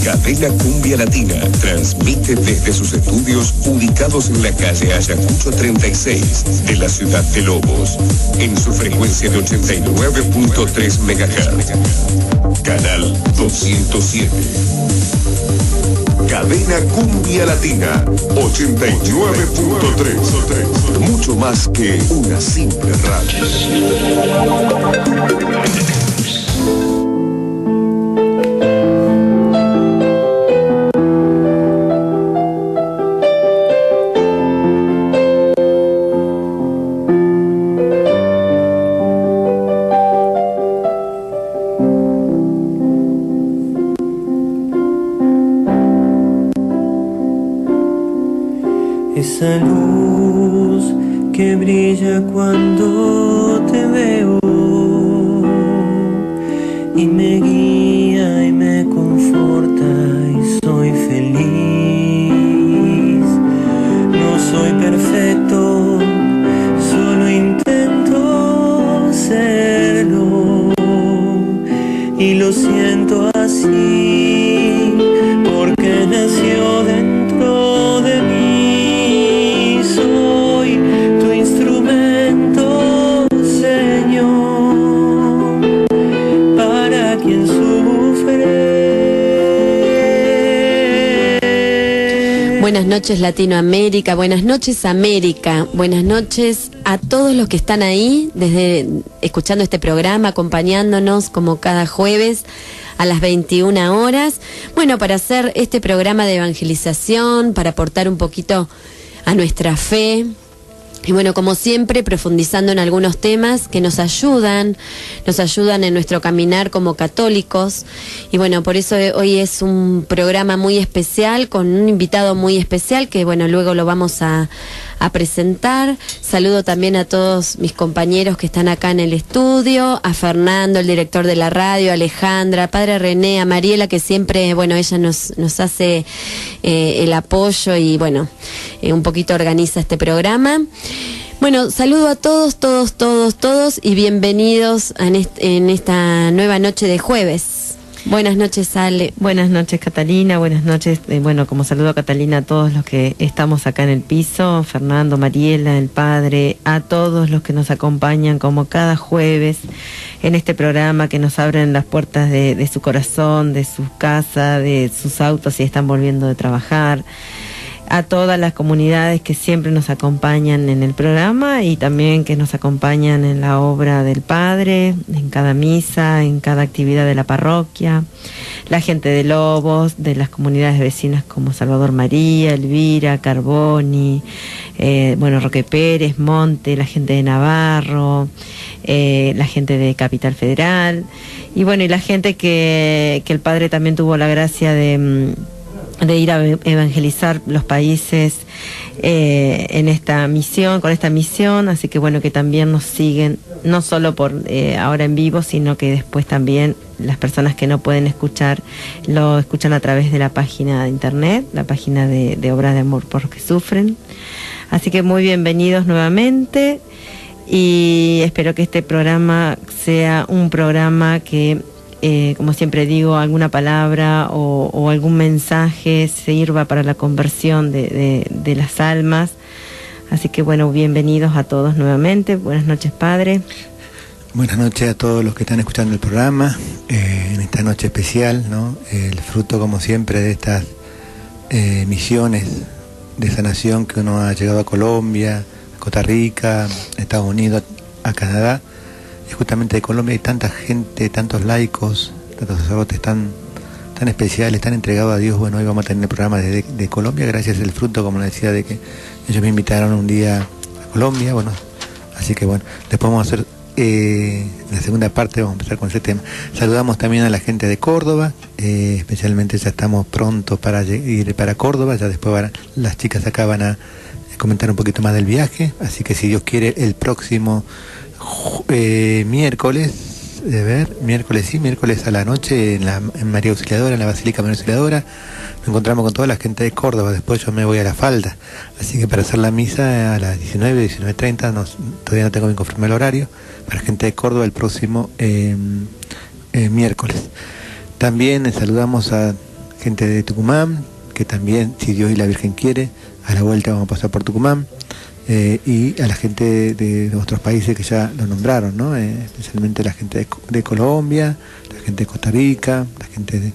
Cadena Cumbia Latina transmite desde sus estudios ubicados en la calle Ayacucho 36 de la ciudad de Lobos, en su frecuencia de 89.3 MHz. Canal 207. Cadena Cumbia Latina 89.3. Mucho más que una simple radio. Esa luz que brilla cuando te veo y me guía y me conforta y soy feliz. No soy perfecto, solo intento serlo y lo siento así porque nació dentro de mí. Buenas noches Latinoamérica, buenas noches América, buenas noches a todos los que están ahí, desde escuchando este programa, acompañándonos como cada jueves a las 21 horas. Bueno, para hacer este programa de evangelización, para aportar un poquito a nuestra fe. Y bueno, como siempre, profundizando en algunos temas que nos ayudan en nuestro caminar como católicos. Y bueno, por eso hoy es un programa muy especial, con un invitado muy especial, que bueno, luego lo vamos a presentar. Saludo también a todos mis compañeros que están acá en el estudio, a Fernando, el director de la radio, a Alejandra, a Padre René, a Mariela, que siempre, bueno, ella nos hace el apoyo y bueno, un poquito organiza este programa. Bueno, saludo a todos y bienvenidos en esta nueva noche de jueves. Buenas noches, Ale. Buenas noches, Catalina. Buenas noches, bueno, como saludo a Catalina, a todos los que estamos acá en el piso, Fernando, Mariela, el padre, a todos los que nos acompañan como cada jueves en este programa, que nos abren las puertas de su corazón, de sus casas, de sus autos si están volviendo de trabajar. A todas las comunidades que siempre nos acompañan en el programa y también que nos acompañan en la obra del Padre, en cada misa, en cada actividad de la parroquia, la gente de Lobos, de las comunidades vecinas como Salvador María, Elvira, Carboni, bueno, Roque Pérez, Monte, la gente de Navarro, la gente de Capital Federal y bueno, y la gente que el Padre también tuvo la gracia de ir a evangelizar los países en esta misión, con esta misión, así que bueno, que también nos siguen, no solo por ahora en vivo, sino que después también las personas que no pueden escuchar, lo escuchan a través de la página de internet, la página de Obras de Amor por los que Sufren. Así que muy bienvenidos nuevamente y espero que este programa sea un programa que como siempre digo, alguna palabra o algún mensaje sirva para la conversión de las almas. Así que bueno, bienvenidos a todos nuevamente. Buenas noches, Padre. Buenas noches a todos los que están escuchando el programa, en esta noche especial, ¿no? El fruto, como siempre, de estas misiones de sanación que uno ha llegado a Colombia, a Costa Rica, a Estados Unidos, a Canadá. Y justamente de Colombia hay tanta gente, tantos laicos, tantos sacerdotes tan especiales, tan entregados a Dios. Bueno, hoy vamos a tener el programa de Colombia, gracias al fruto, como les decía, de que ellos me invitaron un día a Colombia. Bueno, así que bueno, después vamos a hacer la segunda parte, vamos a empezar con ese tema. Saludamos también a la gente de Córdoba, especialmente ya estamos prontos para ir para Córdoba, ya después las chicas acá van a comentar un poquito más del viaje, así que si Dios quiere, el próximo miércoles a la noche en María Auxiliadora, en la Basílica María Auxiliadora, nos encontramos con toda la gente de Córdoba. Después yo me voy a La Falda, así que para hacer la misa a las 19:30, todavía no tengo bien confirmado el horario, para la gente de Córdoba el próximo miércoles. También saludamos a gente de Tucumán, que también, si Dios y la Virgen quiere, a la vuelta vamos a pasar por Tucumán, y a la gente de otros países que ya lo nombraron, ¿no? Especialmente la gente de Colombia, la gente de Costa Rica, la gente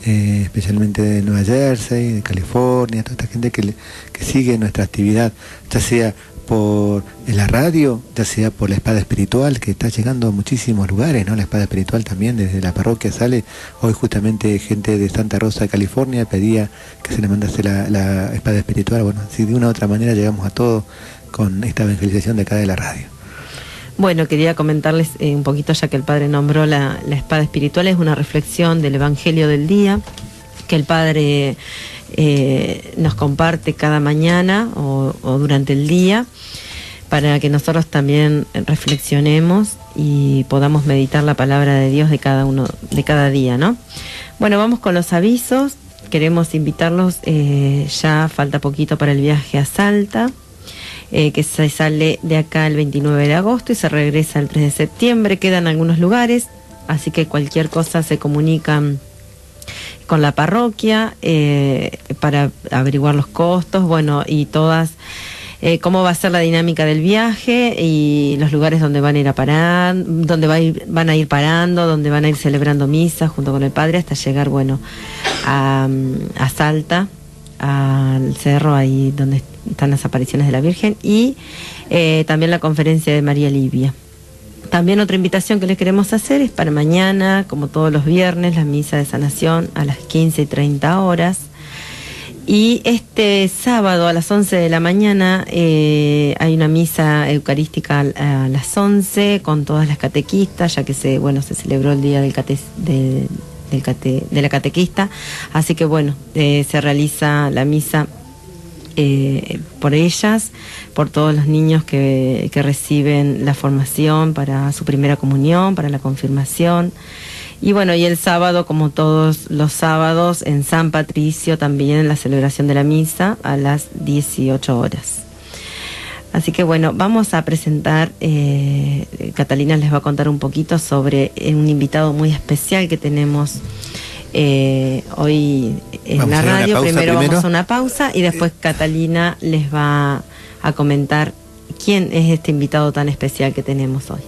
especialmente de Nueva Jersey, de California, toda esta gente que sigue nuestra actividad, ya sea por la radio, ya sea por la espada espiritual, que está llegando a muchísimos lugares, ¿no? La espada espiritual también desde la parroquia sale. Hoy justamente gente de Santa Rosa, California, pedía que se le mandase la espada espiritual. Bueno, si de una u otra manera llegamos a todo con esta evangelización de acá de la radio. Bueno, quería comentarles un poquito, ya que el Padre nombró la espada espiritual, es una reflexión del Evangelio del día, que el Padre nos comparte cada mañana o durante el día, para que nosotros también reflexionemos y podamos meditar la palabra de Dios de cada día, ¿no? Bueno, vamos con los avisos. Queremos invitarlos, ya falta poquito para el viaje a Salta, que se sale de acá el 29 de agosto y se regresa el 3 de septiembre. Quedan algunos lugares, así que cualquier cosa se comunican con la parroquia para averiguar los costos, bueno, y todas cómo va a ser la dinámica del viaje y los lugares donde van a ir a parar, donde van a ir parando, donde van a ir celebrando misa junto con el Padre hasta llegar, bueno, a Salta, al cerro ahí donde están las apariciones de la Virgen, y también la conferencia de María Livia. También otra invitación que les queremos hacer es para mañana, como todos los viernes, la misa de sanación a las 15:30. Y este sábado a las 11 de la mañana hay una misa eucarística a las 11 con todas las catequistas, ya que se celebró el día de la catequista, así que bueno, se realiza la misa por ellas, por todos los niños que reciben la formación para su primera comunión, para la confirmación. Y bueno, y el sábado, como todos los sábados, en San Patricio también la celebración de la misa a las 18 horas. Así que bueno, vamos a presentar, Catalina les va a contar un poquito sobre un invitado muy especial que tenemos hoy en la radio. Primero vamos a una pausa y después Catalina les va a comentar quién es este invitado tan especial que tenemos hoy.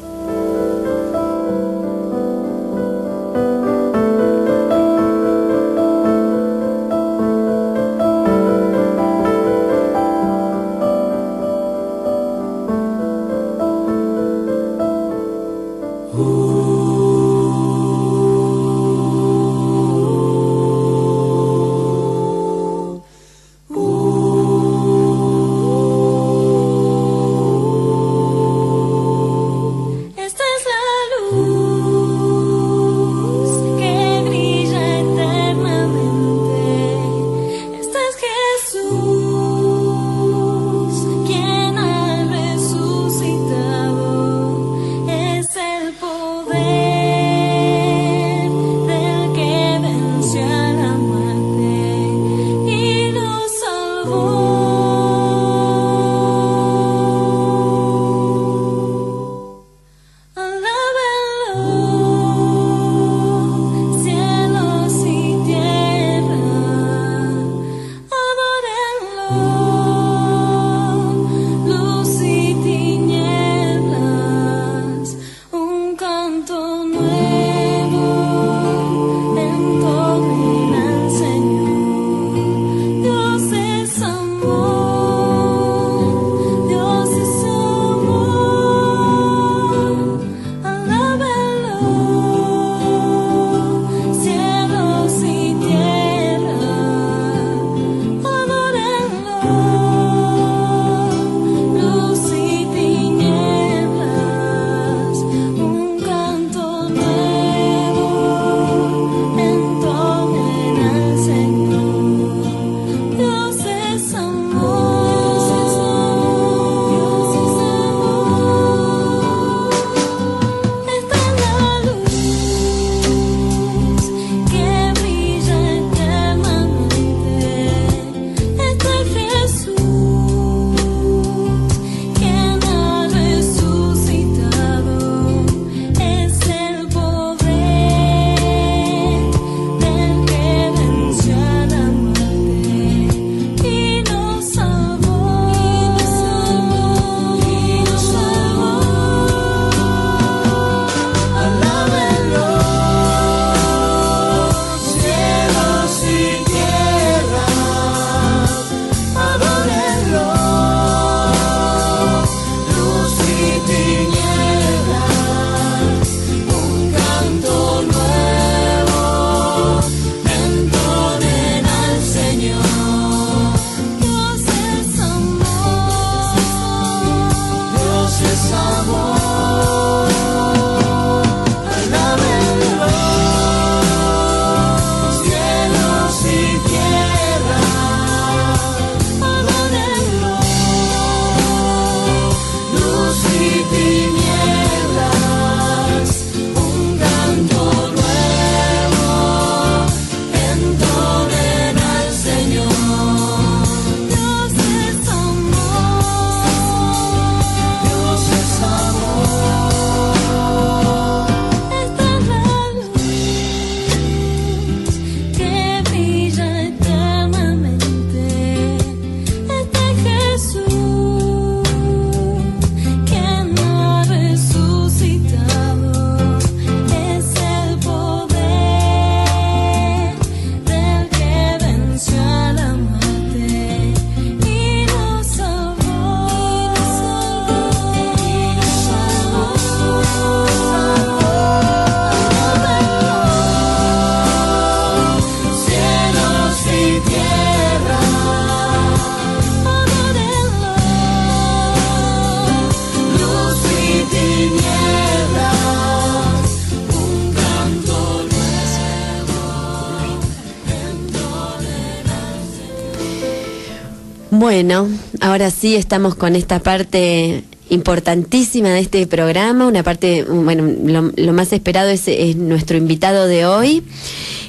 Bueno, ahora sí estamos con esta parte importantísima de este programa, una parte, bueno, lo más esperado es nuestro invitado de hoy,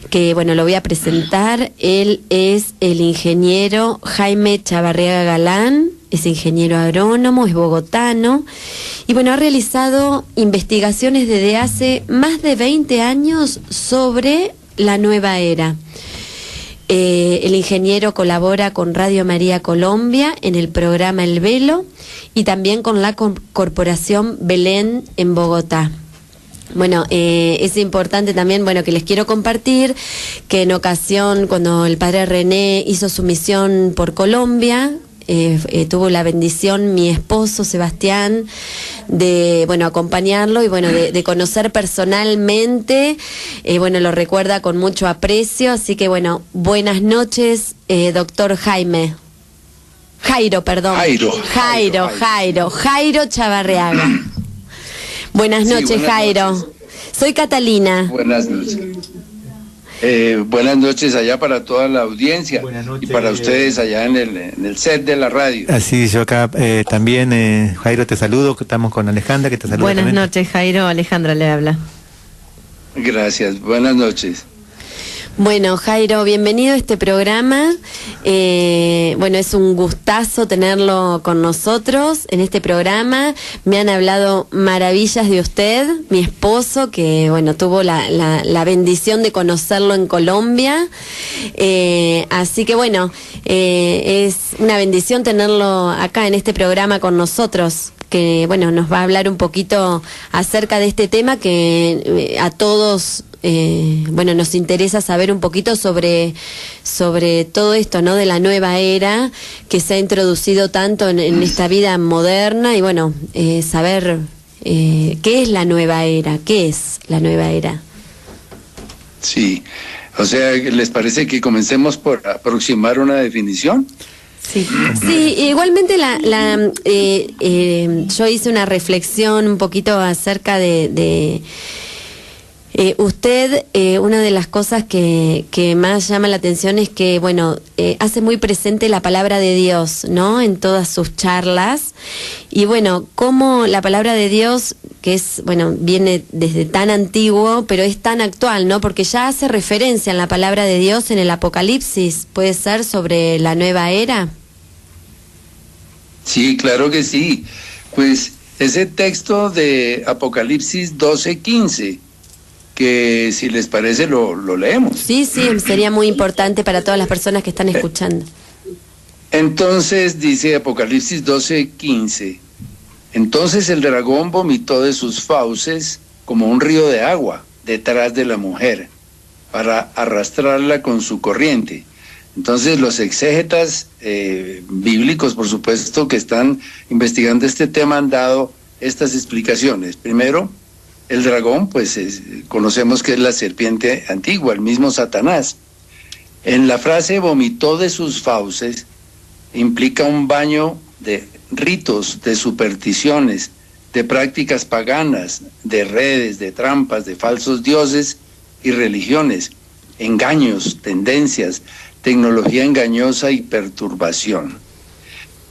que bueno, lo voy a presentar. Él es el ingeniero Jaime Chavarriaga Galán, es ingeniero agrónomo, es bogotano, y bueno, ha realizado investigaciones desde hace más de 20 años sobre la nueva era. El ingeniero colabora con Radio María Colombia en el programa El Velo y también con la Corporación Belén en Bogotá. Bueno, es importante también, bueno, que les quiero compartir que en ocasión, cuando el padre René hizo su misión por Colombia, tuvo la bendición mi esposo Sebastián de, bueno, acompañarlo y bueno, de conocer personalmente, bueno, lo recuerda con mucho aprecio, así que bueno, buenas noches, doctor Jairo Chavarriaga. Buenas noches, buenas Jairo. Noches. Soy Catalina. Buenas noches. Buenas noches allá para toda la audiencia y para ustedes allá en el set de la radio. Así, yo acá también, Jairo, te saludo, estamos con Alejandra, que te saluda. Buenas también. Noches, Jairo, Alejandra le habla. Gracias, buenas noches. Bueno, Jairo, bienvenido a este programa. Bueno, es un gustazo tenerlo con nosotros en este programa. Me han hablado maravillas de usted, mi esposo, que bueno, tuvo la bendición de conocerlo en Colombia. Así que bueno, es una bendición tenerlo acá en este programa con nosotros, que bueno, nos va a hablar un poquito acerca de este tema que a todos bueno, nos interesa saber un poquito sobre todo esto, ¿no? De la nueva era que se ha introducido tanto en esta vida moderna y bueno, saber qué es la nueva era, qué es la nueva era. Sí, o sea, ¿les parece que comencemos por aproximar una definición? Sí, igualmente yo hice una reflexión un poquito acerca de usted, una de las cosas que más llama la atención es que, bueno, hace muy presente la palabra de Dios, ¿no? En todas sus charlas. Y bueno, cómo la palabra de Dios, que es, bueno, viene desde tan antiguo, pero es tan actual, ¿no? Porque ya hace referencia en la palabra de Dios en el Apocalipsis, ¿puede ser sobre la nueva era? Sí, claro que sí. Pues ese texto de Apocalipsis 12:15, que si les parece lo leemos. Sí, sería muy importante para todas las personas que están escuchando. Entonces dice Apocalipsis 12:15, entonces el dragón vomitó de sus fauces como un río de agua detrás de la mujer para arrastrarla con su corriente. Entonces los exégetas bíblicos, por supuesto, que están investigando este tema han dado estas explicaciones. Primero, el dragón, pues conocemos que es la serpiente antigua, el mismo Satanás. En la frase vomitó de sus fauces implica un baño de ritos, de supersticiones, de prácticas paganas, de redes, de trampas, de falsos dioses y religiones, engaños, tendencias, tecnología engañosa y perturbación.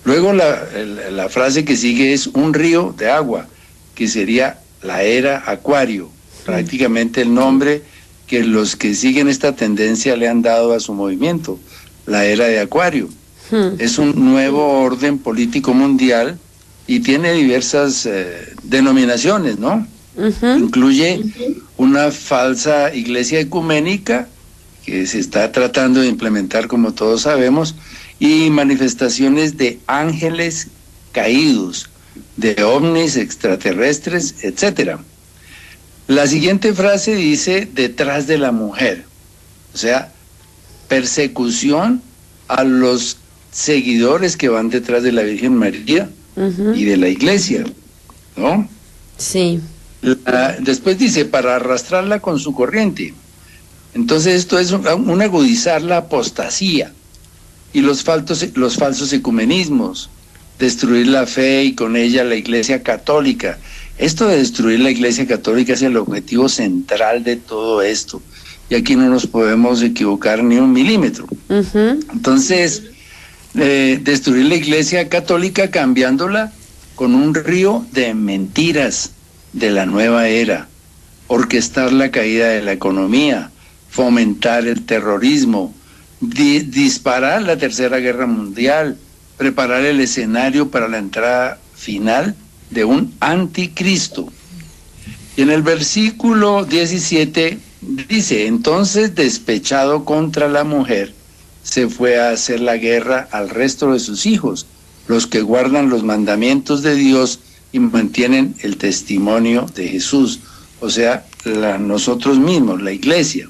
Luego la frase que sigue es un río de agua, que sería la era Acuario, prácticamente el nombre que los que siguen esta tendencia le han dado a su movimiento, la era de Acuario. Es un nuevo orden político mundial y tiene diversas denominaciones, ¿no? Incluye una falsa iglesia ecuménica que se está tratando de implementar, como todos sabemos, y manifestaciones de ángeles caídos, de ovnis extraterrestres, etcétera. La siguiente frase dice detrás de la mujer, o sea, persecución a los seguidores que van detrás de la Virgen María y de la iglesia, ¿no? Sí. Después dice para arrastrarla con su corriente. Entonces esto es un agudizar la apostasía y los falsos ecumenismos, destruir la fe y con ella la Iglesia Católica. Esto de destruir la Iglesia Católica es el objetivo central de todo esto. Y aquí no nos podemos equivocar ni un milímetro. Entonces, destruir la Iglesia Católica cambiándola con un río de mentiras de la nueva era, orquestar la caída de la economía, fomentar el terrorismo, disparar la Tercera Guerra Mundial, preparar el escenario para la entrada final de un anticristo. Y en el versículo 17 dice: entonces, despechado contra la mujer, se fue a hacer la guerra al resto de sus hijos, los que guardan los mandamientos de Dios y mantienen el testimonio de Jesús, o sea, nosotros mismos, la iglesia.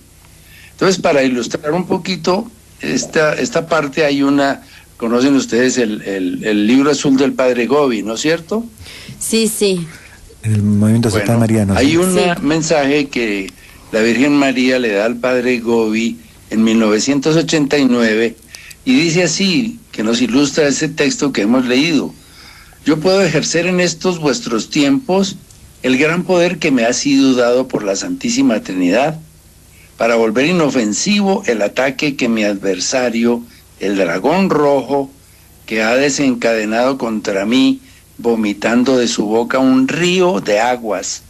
Entonces, para ilustrar un poquito esta parte, hay conocen ustedes el libro azul del Padre Gobi, ¿no es cierto? Sí, sí. En el movimiento Santa Mariano. Hay un mensaje que la Virgen María le da al Padre Gobi en 1989 y dice así, que nos ilustra ese texto que hemos leído: yo puedo ejercer en estos vuestros tiempos el gran poder que me ha sido dado por la Santísima Trinidad, para volver inofensivo el ataque que mi adversario, el dragón rojo, que ha desencadenado contra mí, vomitando de su boca un río de aguas.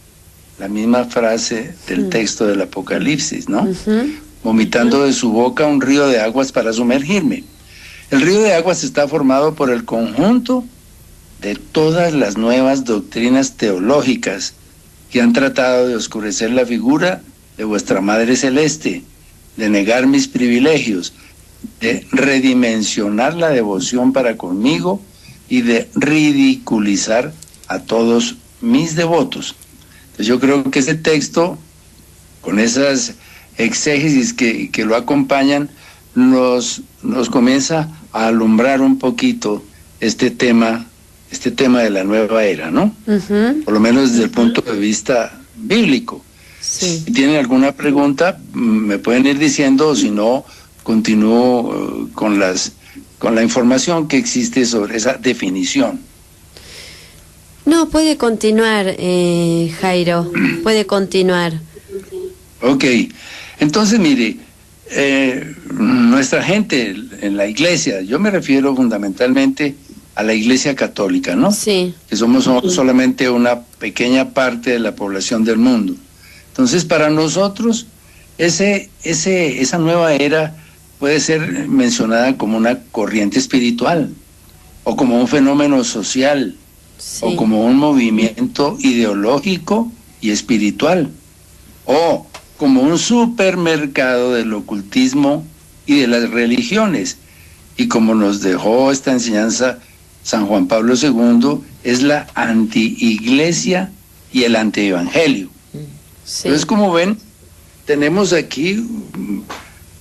La misma frase del texto del Apocalipsis, ¿no? Vomitando de su boca un río de aguas para sumergirme. El río de aguas está formado por el conjunto de todas las nuevas doctrinas teológicas que han tratado de oscurecer la figura de vuestra Madre Celeste, de negar mis privilegios, de redimensionar la devoción para conmigo y de ridiculizar a todos mis devotos. Entonces yo creo que ese texto, con esas exégesis que lo acompañan, nos comienza a alumbrar un poquito este tema de la nueva era, ¿no? Por lo menos desde el punto de vista bíblico. Sí. Si tienen alguna pregunta, me pueden ir diciendo, o si no, continúo con la información que existe sobre esa definición. No, puede continuar, Jairo, puede continuar. Ok, entonces mire, nuestra gente en la iglesia, yo me refiero fundamentalmente a la iglesia católica, ¿no? Sí. Que somos solamente una pequeña parte de la población del mundo. Entonces, para nosotros, esa nueva era puede ser mencionada como una corriente espiritual, o como un fenómeno social, Sí. o como un movimiento ideológico y espiritual, o como un supermercado del ocultismo y de las religiones. Y como nos dejó esta enseñanza San Juan Pablo II, es la anti-iglesia y el anti-evangelio. Sí. Entonces, como ven, tenemos aquí,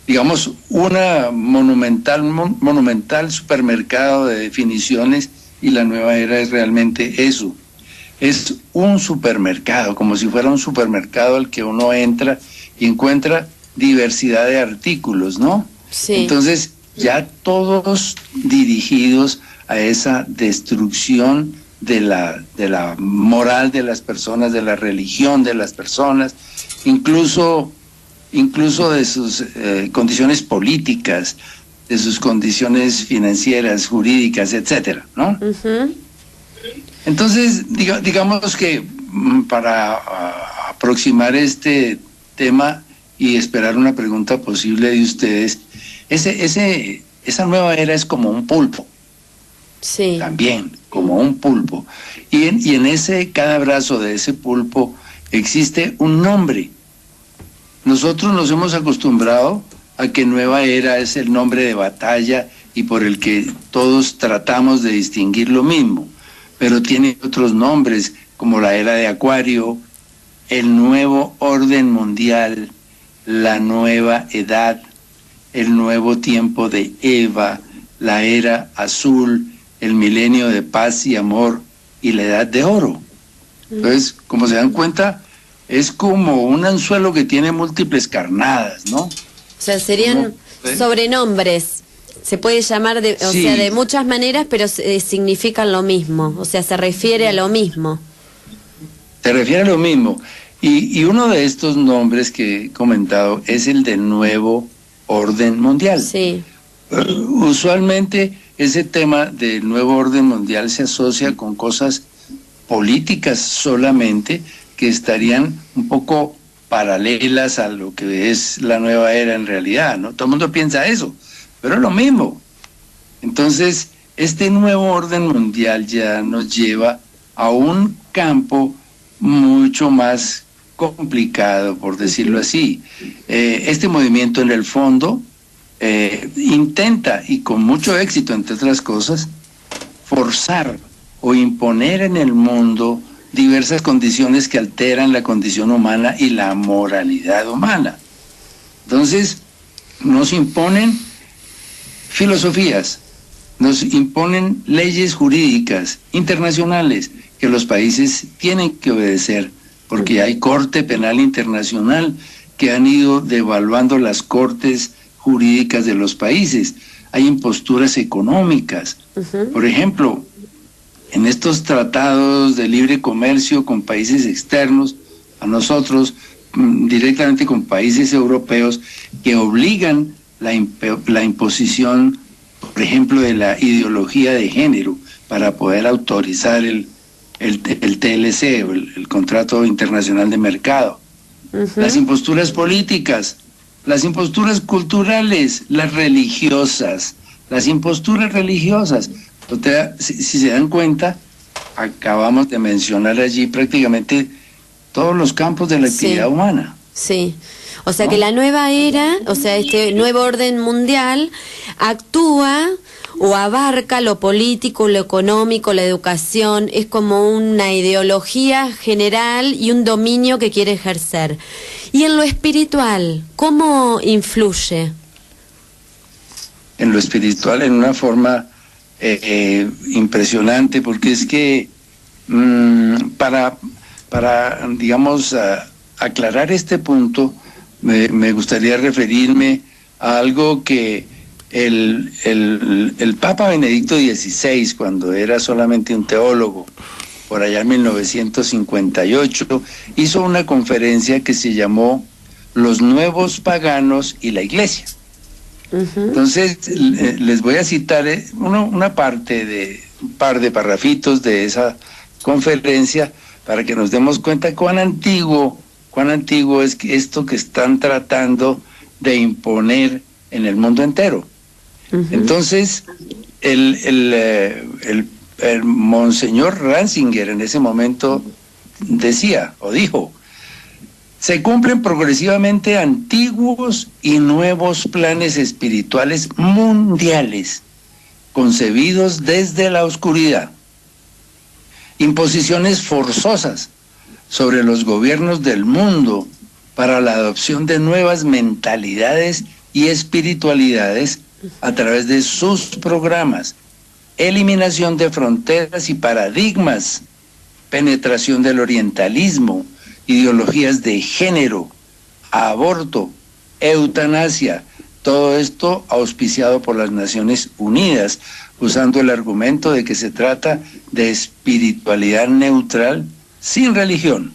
digamos, una monumental supermercado de definiciones, y la nueva era es realmente eso. Es un supermercado, como si fuera un supermercado al que uno entra y encuentra diversidad de artículos, ¿no? Sí. Entonces, ya todos dirigidos a esa destrucción de la moral de las personas, de la religión de las personas, incluso de sus condiciones políticas, de sus condiciones financieras, jurídicas, etcétera, ¿no? Entonces, digamos que para aproximar este tema y esperar una pregunta posible de ustedes, esa nueva era es como un pulpo. Sí. También, como un pulpo. Y en cada brazo de ese pulpo existe un nombre. Nosotros nos hemos acostumbrado a que nueva era es el nombre de batalla y por el que todos tratamos de distinguir lo mismo, pero tiene otros nombres como la era de Acuario, el nuevo orden mundial, la nueva edad, el nuevo tiempo de Eva, la era azul, el milenio de paz y amor y la edad de oro. Entonces, como se dan cuenta, es como un anzuelo que tiene múltiples carnadas, ¿no? O sea, serían sobrenombres. Se puede llamar Sí. de muchas maneras, pero significan lo mismo. O sea, se refiere a lo mismo. Se refiere a lo mismo. Y uno de estos nombres que he comentado es el del nuevo orden mundial. Sí. Usualmente ese tema del nuevo orden mundial se asocia con cosas políticas solamente que estarían un poco paralelas a lo que es la nueva era en realidad, ¿no? Todo el mundo piensa eso, pero es lo mismo. Entonces, este nuevo orden mundial ya nos lleva a un campo mucho más complicado, por decirlo así. Este movimiento, en el fondo, intenta, y con mucho éxito, entre otras cosas, forzar o imponer en el mundo diversas condiciones que alteran la condición humana y la moralidad humana. Entonces, nos imponen filosofías, nos imponen leyes jurídicas internacionales que los países tienen que obedecer, porque hay Corte Penal Internacional que han ido devaluando las cortes jurídicas de los países. Hay imposturas económicas. Por ejemplo, en estos tratados de libre comercio con países externos, a nosotros, directamente con países europeos, que obligan la imposición, por ejemplo, de la ideología de género para poder autorizar el TLC, o el Contrato Internacional de Mercado. Las imposturas políticas, las imposturas culturales, las religiosas, las imposturas religiosas. Si se dan cuenta, acabamos de mencionar allí prácticamente todos los campos de la actividad humana. Sí, o sea que la nueva era, o sea, este nuevo orden mundial actúa o abarca lo político, lo económico, la educación, es como una ideología general y un dominio que quiere ejercer. Y en lo espiritual, ¿cómo influye? En lo espiritual, en una forma impresionante, porque es que para digamos, aclarar este punto, me gustaría referirme a algo que el Papa Benedicto XVI, cuando era solamente un teólogo, por allá en 1958, hizo una conferencia que se llamó Los Nuevos Paganos y la Iglesia. Entonces, les voy a citar una parte de un par de parrafitos de esa conferencia para que nos demos cuenta cuán antiguo es esto que están tratando de imponer en el mundo entero. Entonces, el Monseñor Ratzinger en ese momento dijo: se cumplen progresivamente antiguos y nuevos planes espirituales mundiales, concebidos desde la oscuridad. Imposiciones forzosas sobre los gobiernos del mundo para la adopción de nuevas mentalidades y espiritualidades a través de sus programas, eliminación de fronteras y paradigmas, penetración del orientalismo, ideologías de género, aborto, eutanasia, todo esto auspiciado por las Naciones Unidas, usando el argumento de que se trata de espiritualidad neutral sin religión.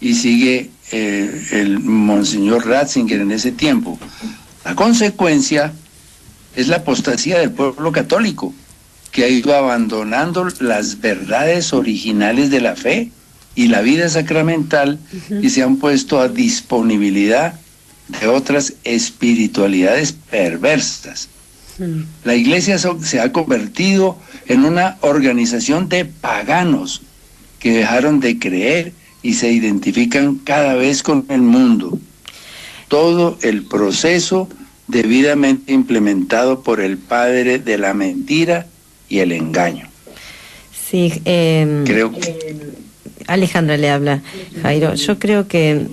Y sigue el Monseñor Ratzinger en ese tiempo: la consecuencia es la apostasía del pueblo católico, que ha ido abandonando las verdades originales de la fe y la vida sacramental y se han puesto a disponibilidad de otras espiritualidades perversas. La Iglesia se ha convertido en una organización de paganos que dejaron de creer y se identifican cada vez con el mundo. Todo el proceso debidamente implementado por el padre de la mentira y el engaño. Sí, creo que Alejandra le habla, Jairo. Yo creo que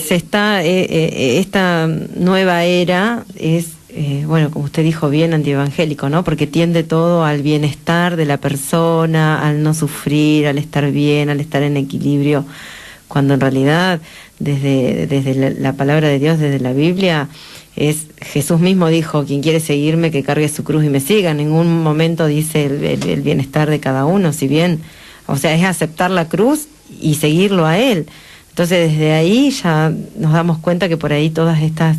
se está esta nueva era es bueno, como usted dijo, bien antievangélico, ¿no? Porque tiende todo al bienestar de la persona, al no sufrir, al estar bien, al estar en equilibrio, cuando en realidad desde la palabra de Dios, desde la Biblia, Jesús mismo dijo: quien quiere seguirme, que cargue su cruz y me siga. En ningún momento dice el bienestar de cada uno, si bien, o sea, es aceptar la cruz y seguirlo a Él. Entonces desde ahí ya nos damos cuenta que por ahí todas estas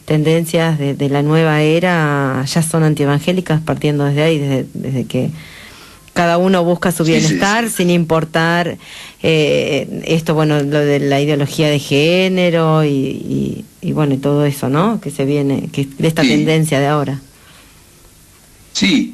tendencias de la nueva era ya son antievangélicas, partiendo desde ahí, desde que cada uno busca su bienestar, sin importar esto, bueno, lo de la ideología de género y bueno, y todo eso, ¿no? Que se viene, de esta tendencia de ahora. Sí.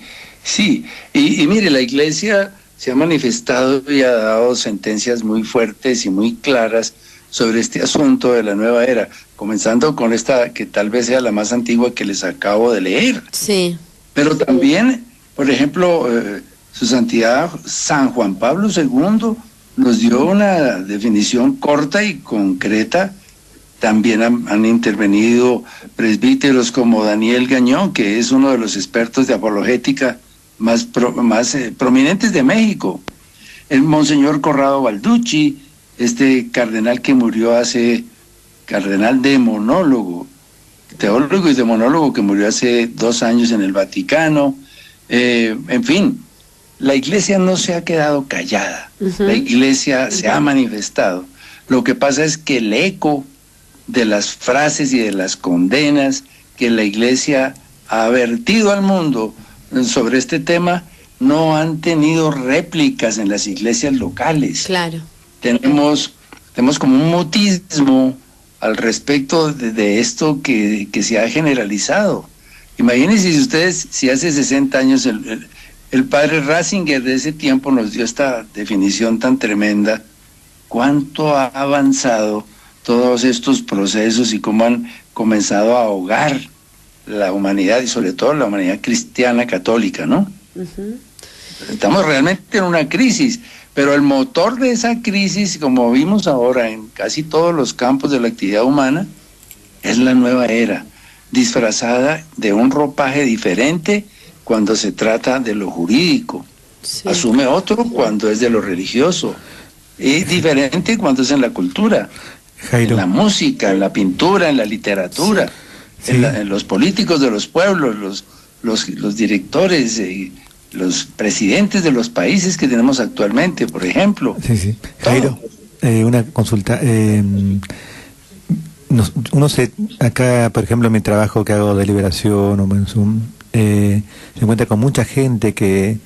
Y mire, la Iglesia se ha manifestado y ha dado sentencias muy fuertes y muy claras sobre este asunto de la nueva era, comenzando con esta que tal vez sea la más antigua que les acabo de leer. Sí. Pero también, por ejemplo, Su Santidad San Juan Pablo II nos dio una definición corta y concreta. También han intervenido presbíteros como Daniel Gañón, que es uno de los expertos de apologética más prominentes de México. El Monseñor Corrado Balducci, este cardenal que murió cardenal demonólogo, teólogo y demonólogo que murió hace 2 años en el Vaticano. En fin, la Iglesia no se ha quedado callada. La Iglesia se ha manifestado. Lo que pasa es que el eco de las frases y de las condenas que la Iglesia ha vertido al mundo sobre este tema no han tenido réplicas en las iglesias locales. Claro. Tenemos como un mutismo al respecto de esto que se ha generalizado. Imagínense si ustedes, si hace 60 años el padre Ratzinger de ese tiempo nos dio esta definición tan tremenda, cuánto ha avanzado todos estos procesos y cómo han comenzado a ahogar la humanidad y sobre todo la humanidad cristiana católica, ¿no? Estamos realmente en una crisis, pero el motor de esa crisis, como vimos ahora en casi todos los campos de la actividad humana, es la nueva era, disfrazada de un ropaje diferente cuando se trata de lo jurídico. Sí. Asume otro cuando es de lo religioso. Es diferente cuando es en la cultura, Jairo, en la música, en la pintura, en la literatura, sí. En los políticos de los pueblos, los directores, los presidentes de los países que tenemos actualmente, por ejemplo. Sí. Jairo, una consulta. Acá, por ejemplo, en mi trabajo que hago de liberación o en Zoom, se encuentra con mucha gente que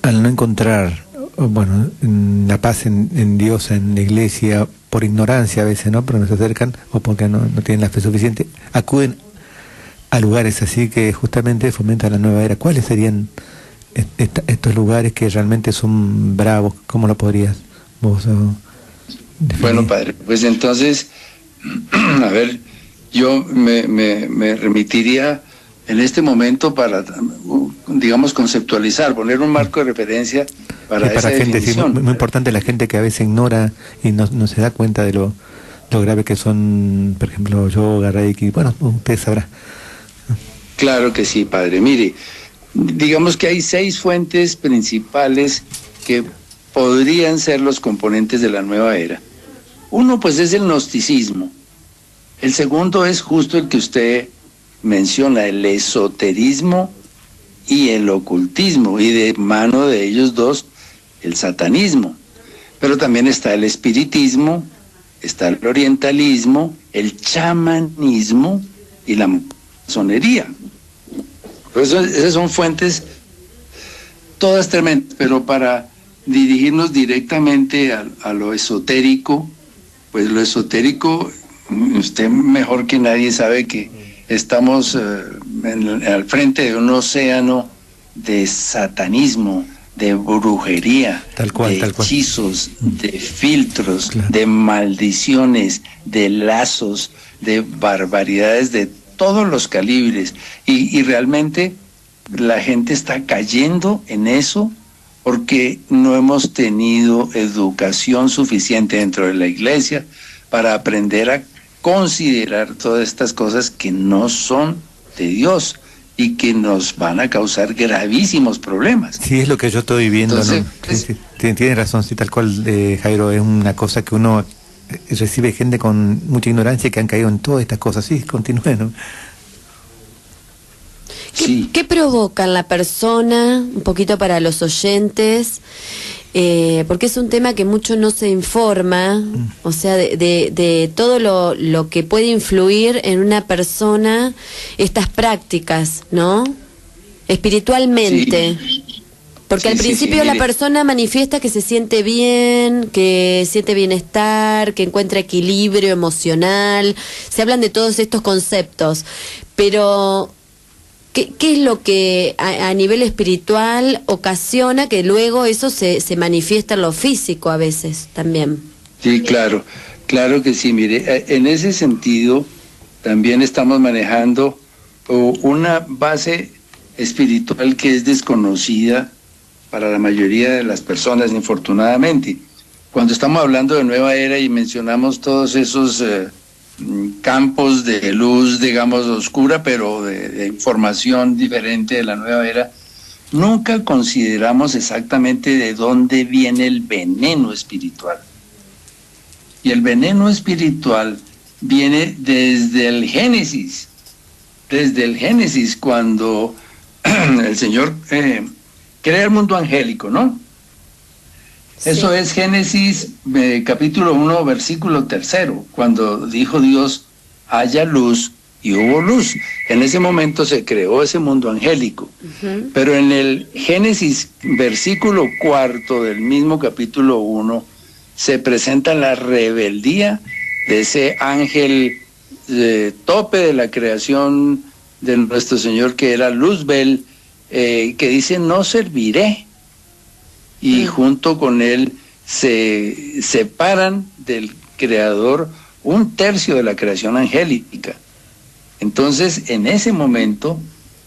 al no encontrar la paz en Dios, en la iglesia, por ignorancia a veces, ¿no? Pero no se acercan o porque no tienen la fe suficiente, acuden a lugares así que justamente fomentan la nueva era. ¿Cuáles serían estos lugares que realmente son bravos? ¿Cómo lo podrías vos definir? Bueno, padre, pues entonces, a ver, yo me remitiría en este momento para, digamos, conceptualizar, poner un marco de referencia para esa gente, definición. Sí, muy importante la gente que a veces ignora y no se da cuenta de lo grave que son, por ejemplo, yoga, reiki. Bueno, usted sabrá. Claro que sí, padre. Mire, digamos que hay 6 fuentes principales que podrían ser los componentes de la nueva era. Uno, pues, es el gnosticismo. El segundo es justo el que usted menciona, el esoterismo y el ocultismo, y de mano de ellos dos, el satanismo. Pero también está el espiritismo, está el orientalismo, el chamanismo y la masonería. Por eso esas son fuentes todas tremendas, pero para dirigirnos directamente a lo esotérico, pues lo esotérico, usted mejor que nadie sabe que estamos al frente de un océano de satanismo, de brujería, de hechizos, de filtros, claro, de maldiciones, de lazos, de barbaridades de todos los calibres. Y realmente la gente está cayendo en eso porque no hemos tenido educación suficiente dentro de la iglesia para aprender a considerar todas estas cosas que no son de Dios y que nos van a causar gravísimos problemas. Sí, es lo que yo estoy viendo. Entonces, ¿no? Sí, tiene razón, sí, tal cual, Jairo, es una cosa que uno recibe gente con mucha ignorancia que han caído en todas estas cosas. Sí, continúe, ¿no? ¿Qué provoca en la persona, un poquito para los oyentes, porque es un tema que mucho no se informa, o sea, de todo lo que puede influir en una persona estas prácticas, ¿no? Espiritualmente. Sí. Porque al principio la persona manifiesta que se siente bien, que siente bienestar, que encuentra equilibrio emocional, se hablan de todos estos conceptos, pero ¿qué es lo que a nivel espiritual ocasiona que luego eso se manifiesta en lo físico a veces también? Sí, claro que sí. Mire, en ese sentido también estamos manejando una base espiritual que es desconocida para la mayoría de las personas, infortunadamente. Cuando estamos hablando de nueva era y mencionamos todos esos campos de luz, digamos, oscura, pero de información diferente de la nueva era, nunca consideramos exactamente de dónde viene el veneno espiritual. Y el veneno espiritual viene desde el Génesis, cuando el Señor crea el mundo angélico, ¿no? Sí. Eso es Génesis capítulo 1, versículo 3, cuando dijo Dios, haya luz, y hubo luz. En ese momento se creó ese mundo angélico. Pero en el Génesis, versículo 4 del mismo capítulo 1, se presenta la rebeldía de ese ángel tope de la creación de nuestro Señor, que era Luzbel, que dice, no serviré. Y junto con él se separan del Creador 1/3 de la creación angélica. Entonces, en ese momento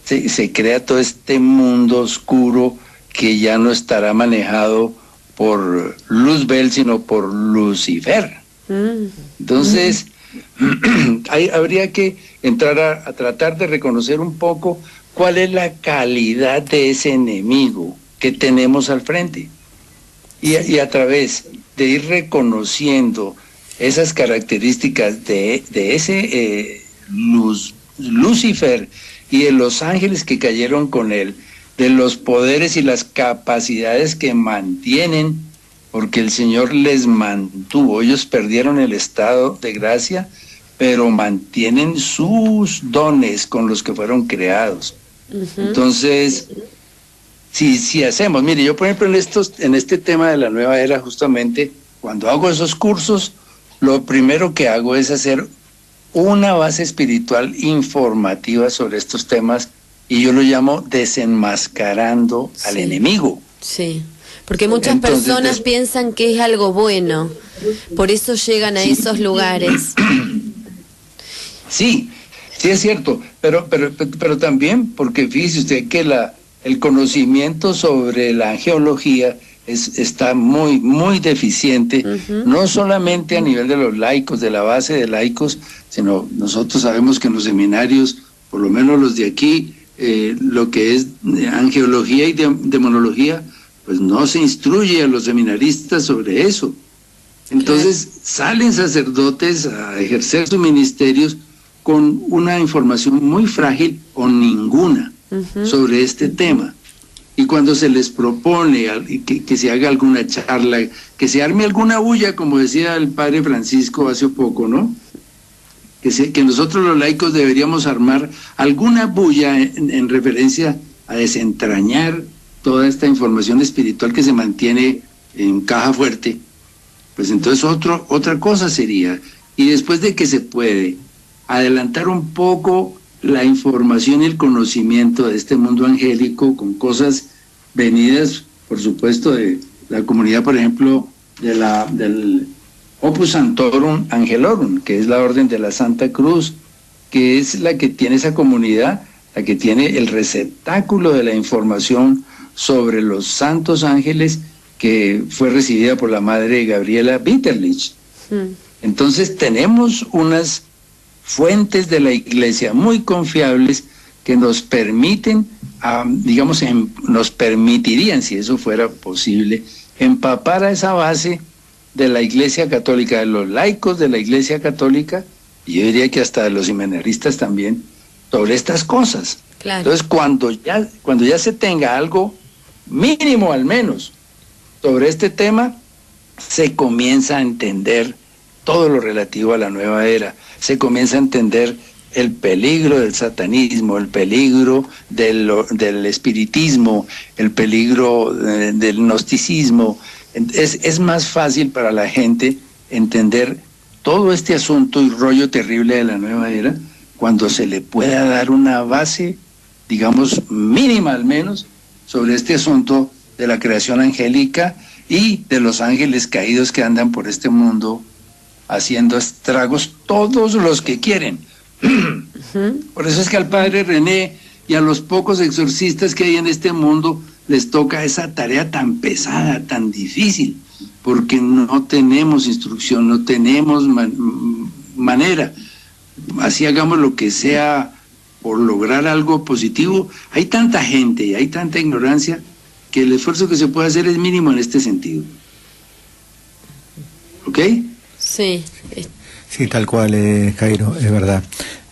se crea todo este mundo oscuro que ya no estará manejado por Luzbel, sino por Lucifer. Entonces, habría que entrar a tratar de reconocer un poco cuál es la calidad de ese enemigo que tenemos al frente. Y a través de ir reconociendo esas características de ese Lucifer y de los ángeles que cayeron con él, de los poderes y las capacidades que mantienen, porque el Señor les mantuvo. Ellos perdieron el estado de gracia, pero mantienen sus dones con los que fueron creados. Entonces, si hacemos, mire, yo por ejemplo en este tema de la nueva era, justamente, cuando hago esos cursos, lo primero que hago es hacer una base espiritual informativa sobre estos temas, y yo lo llamo desenmascarando al enemigo. Sí, porque muchas personas piensan que es algo bueno, por eso llegan a esos lugares. Sí es cierto, pero también porque fíjese usted que el conocimiento sobre la angeología está muy deficiente, no solamente a nivel de los laicos, de la base de laicos, sino nosotros sabemos que en los seminarios, por lo menos los de aquí, lo que es angeología y demonología, pues no se instruye a los seminaristas sobre eso. Entonces salen sacerdotes a ejercer sus ministerios con una información muy frágil o ninguna sobre este tema. Y cuando se les propone que se haga alguna charla, que se arme alguna bulla, como decía el padre Francisco hace poco, ¿no? Que nosotros los laicos deberíamos armar alguna bulla en referencia a desentrañar toda esta información espiritual que se mantiene en caja fuerte, pues entonces otra cosa sería, y después de que se puede adelantar un poco la información y el conocimiento de este mundo angélico con cosas venidas, por supuesto, de la comunidad, por ejemplo, del Opus Sanctorum Angelorum, que es la Orden de la Santa Cruz, que es la que tiene esa comunidad, la que tiene el receptáculo de la información sobre los santos ángeles, que fue recibida por la madre Gabriela Bitterlich. Entonces tenemos unas fuentes de la Iglesia muy confiables que nos permiten, nos permitirían, si eso fuera posible, empapar a esa base de la Iglesia Católica, de los laicos de la Iglesia Católica, y yo diría que hasta de los seminaristas también, sobre estas cosas. Claro. Entonces, cuando ya se tenga algo mínimo al menos sobre este tema, se comienza a entender todo lo relativo a la nueva era. Se comienza a entender el peligro del satanismo, el peligro del espiritismo, el peligro del gnosticismo. Es más fácil para la gente entender todo este asunto y rollo terrible de la nueva era cuando se le pueda dar una base, digamos, mínima al menos, sobre este asunto de la creación angélica y de los ángeles caídos que andan por este mundo haciendo estragos, todos los que quieren. Por eso es que al padre René y a los pocos exorcistas que hay en este mundo les toca esa tarea tan pesada, tan difícil, porque no tenemos instrucción, no tenemos manera. Así hagamos lo que sea por lograr algo positivo. Hay tanta gente y hay tanta ignorancia que el esfuerzo que se puede hacer es mínimo en este sentido. ¿Ok? Sí. Sí, tal cual, Jairo, es verdad.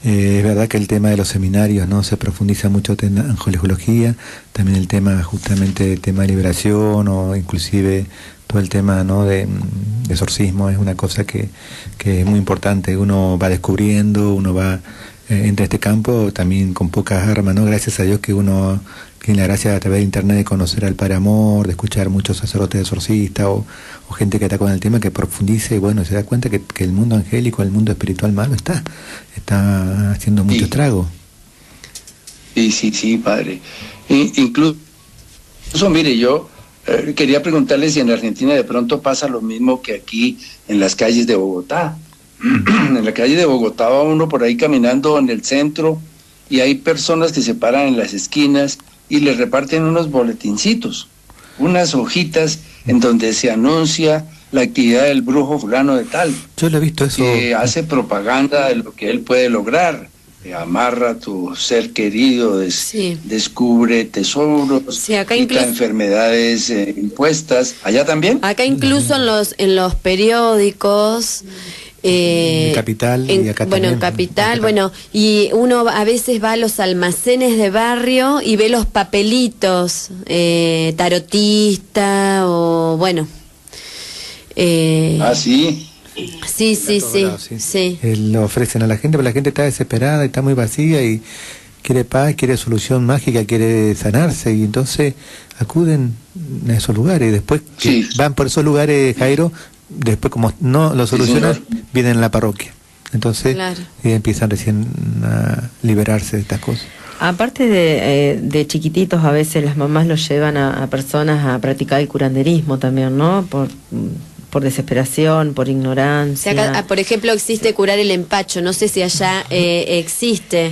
Es verdad que el tema de los seminarios no se profundiza mucho en angelología, también el tema justamente el tema de liberación o inclusive todo el tema, ¿no?, de exorcismo es una cosa que es muy importante. Uno va descubriendo, uno va entre este campo también con pocas armas, ¿no? Gracias a Dios que uno tiene la gracia a través de internet de conocer al Padre Amor, de escuchar muchos sacerdotes exorcistas o gente que está con el tema, que profundice y bueno, se da cuenta que el mundo angélico, el mundo espiritual malo está haciendo mucho estrago. Sí, padre. Incluso, mire, yo quería preguntarle si en Argentina de pronto pasa lo mismo que aquí en las calles de Bogotá. En la calle de Bogotá va uno por ahí caminando en el centro y hay personas que se paran en las esquinas y le reparten unos boletincitos, unas hojitas en donde se anuncia la actividad del brujo fulano de tal. Yo lo he visto eso. Que hace propaganda de lo que él puede lograr. Amarra a tu ser querido, descubre tesoros, quita enfermedades impuestas. ¿Allá también? Acá incluso en los periódicos... en Capital y acá también. En Capital, y uno a veces va a los almacenes de barrio y ve los papelitos, tarotista o bueno. Sí. Sí. Lo ofrecen a la gente, pero la gente está desesperada y está muy vacía y quiere paz, quiere solución mágica, quiere sanarse y entonces acuden a esos lugares y después que van por esos lugares, Jairo, después como no lo solucionan, vienen a la parroquia. Entonces empiezan recién a liberarse de estas cosas. Aparte de chiquititos, a veces las mamás los llevan a personas a practicar el curanderismo también, ¿no? Por desesperación, por ignorancia. Acá, por ejemplo, existe curar el empacho, no sé si allá existe,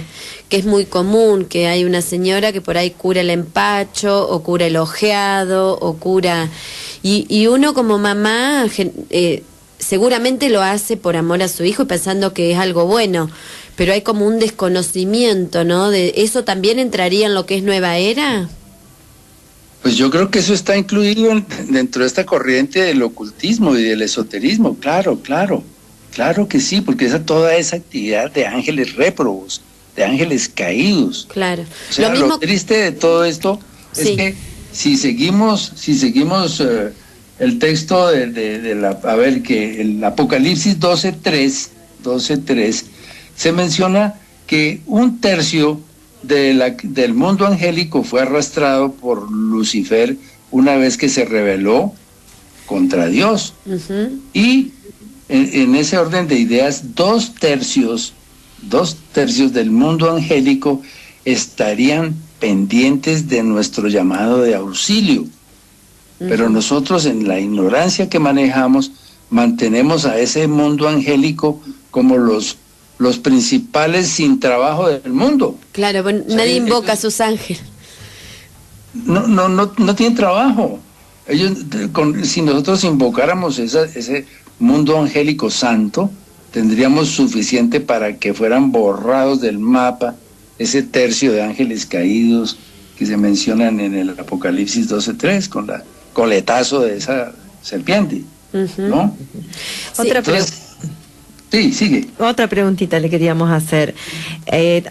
que es muy común, que hay una señora que por ahí cura el empacho, o cura el ojeado, o cura... Y uno como mamá seguramente lo hace por amor a su hijo y pensando que es algo bueno, pero hay como un desconocimiento, ¿no? De ¿eso también entraría en lo que es nueva era? Pues yo creo que eso está incluido dentro de esta corriente del ocultismo y del esoterismo, claro que sí, porque toda esa actividad de ángeles réprobos, de ángeles caídos. Claro. O sea, lo triste de todo esto es que si seguimos el texto que el Apocalipsis 12:3 se menciona que 1/3 del mundo angélico fue arrastrado por Lucifer una vez que se rebeló contra Dios. Y en ese orden de ideas, 2/3 del mundo angélico estarían pendientes de nuestro llamado de auxilio. Pero nosotros, en la ignorancia que manejamos, mantenemos a ese mundo angélico como los principales sin trabajo del mundo. Claro, nadie invoca a sus ángeles. No tienen trabajo. Ellos, si nosotros invocáramos ese mundo angélico santo, tendríamos suficiente para que fueran borrados del mapa ese tercio de ángeles caídos que se mencionan en el Apocalipsis 12:3 con la coletazo de esa serpiente, ¿no? Otra pregunta. Sí, sigue. Otra preguntita le queríamos hacer.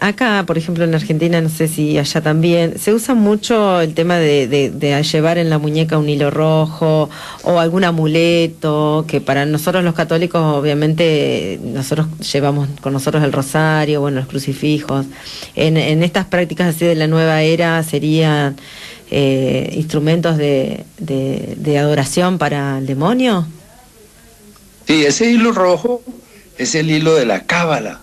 Acá, por ejemplo, en Argentina, no sé si allá también, se usa mucho el tema de llevar en la muñeca un hilo rojo o algún amuleto, que para nosotros los católicos, obviamente, nosotros llevamos con nosotros el rosario, bueno, los crucifijos. En estas prácticas así de la nueva era, ¿serían instrumentos de adoración para el demonio? Sí, ese hilo rojo es el hilo de la cábala,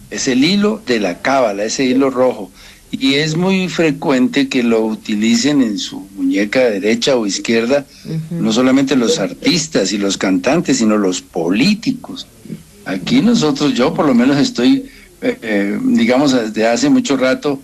es el hilo de la cábala, ese hilo rojo. Y es muy frecuente que lo utilicen en su muñeca derecha o izquierda, no solamente los artistas y los cantantes, sino los políticos. Aquí nosotros, yo por lo menos estoy, digamos, desde hace mucho rato,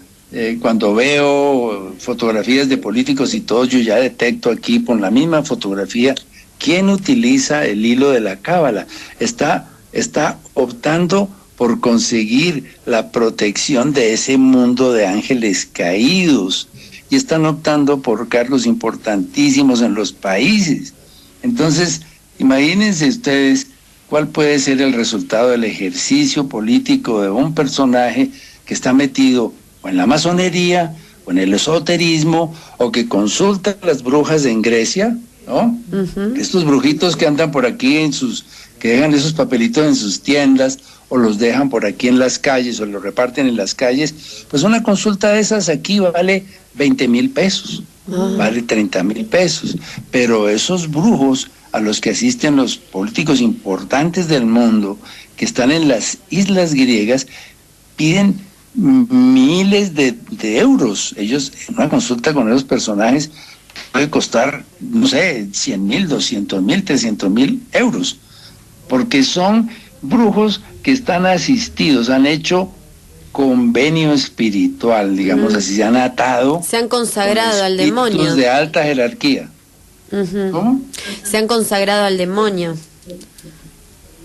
cuando veo fotografías de políticos y todo, yo ya detecto aquí por la misma fotografía quién utiliza el hilo de la cábala. Está optando por conseguir la protección de ese mundo de ángeles caídos y están optando por cargos importantísimos en los países. Entonces, imagínense ustedes cuál puede ser el resultado del ejercicio político de un personaje que está metido o en la masonería o en el esoterismo o que consulta a las brujas en Grecia, ¿no? Estos brujitos que andan por aquí que dejan esos papelitos en sus tiendas o los dejan por aquí en las calles o los reparten en las calles, pues una consulta de esas aquí vale 20,000 pesos, vale 30,000 pesos, pero esos brujos a los que asisten los políticos importantes del mundo que están en las islas griegas piden miles de euros. Ellos, en una consulta con esos personajes puede costar, no sé, 100,000, 200,000, 300,000 euros, porque son brujos que están asistidos, han hecho convenio espiritual, digamos así, se han atado. Se han consagrado al demonio. De alta jerarquía. ¿Cómo? Se han consagrado al demonio.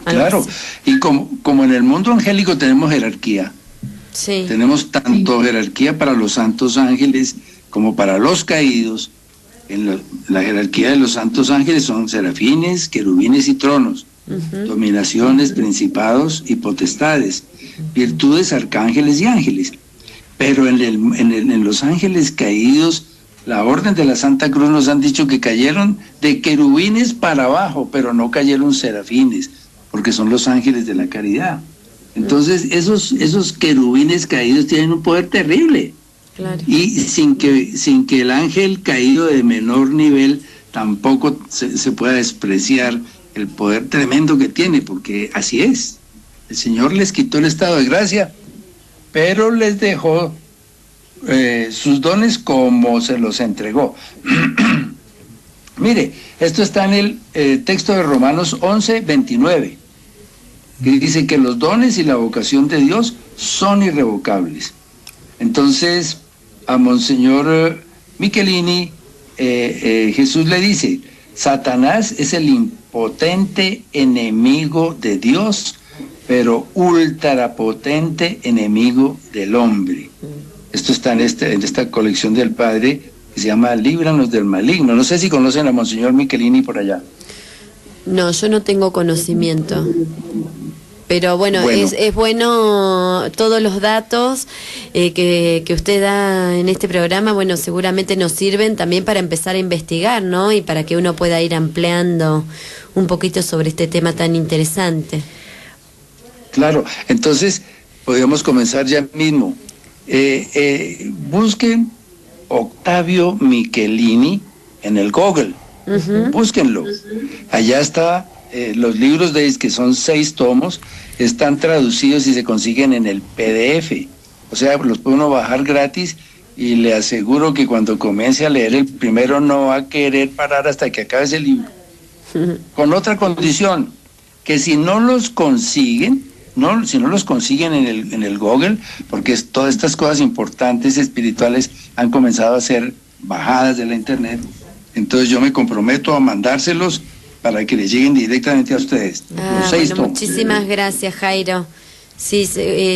Claro, y como en el mundo angélico tenemos jerarquía, sí. Tenemos tanto jerarquía para los santos ángeles como para los caídos. En la jerarquía de los santos ángeles son serafines, querubines y tronos, dominaciones, principados y potestades, virtudes, arcángeles y ángeles. Pero en los ángeles caídos, la orden de la Santa Cruz nos han dicho que cayeron de querubines para abajo, pero no cayeron serafines, porque son los ángeles de la caridad. Entonces esos querubines caídos tienen un poder terrible. Claro. Y sin que el ángel caído de menor nivel tampoco se pueda despreciar el poder tremendo que tiene, porque así es. El Señor les quitó el estado de gracia, pero les dejó sus dones como se los entregó. Mire, esto está en el texto de Romanos 11:29, que dice que los dones y la vocación de Dios son irrevocables. Entonces, a Monseñor Michelini, Jesús le dice, Satanás es el impotente enemigo de Dios, pero ultrapotente enemigo del hombre. Esto está en esta colección del Padre que se llama Líbranos del maligno. No sé si conocen a Monseñor Michelini por allá. No, yo no tengo conocimiento. Pero bueno, es bueno todos los datos que usted da en este programa, bueno, seguramente nos sirven también para empezar a investigar, ¿no? Y para que uno pueda ir ampliando un poquito sobre este tema tan interesante. Claro, entonces podríamos comenzar ya mismo. Busquen Octavio Michelini en el Google, búsquenlo. Allá está. Los libros de ellos, que son 6 tomos, están traducidos y se consiguen en el PDF. O sea, los puede uno bajar gratis y le aseguro que cuando comience a leer el primero no va a querer parar hasta que acabe ese libro. Con otra condición, que si no los consiguen, si no los consiguen en el Google, porque todas estas cosas importantes espirituales han comenzado a ser bajadas de la internet, entonces yo me comprometo a mandárselos para que les lleguen directamente a ustedes. Los 6 tomos. Muchísimas gracias, Jairo. Sí,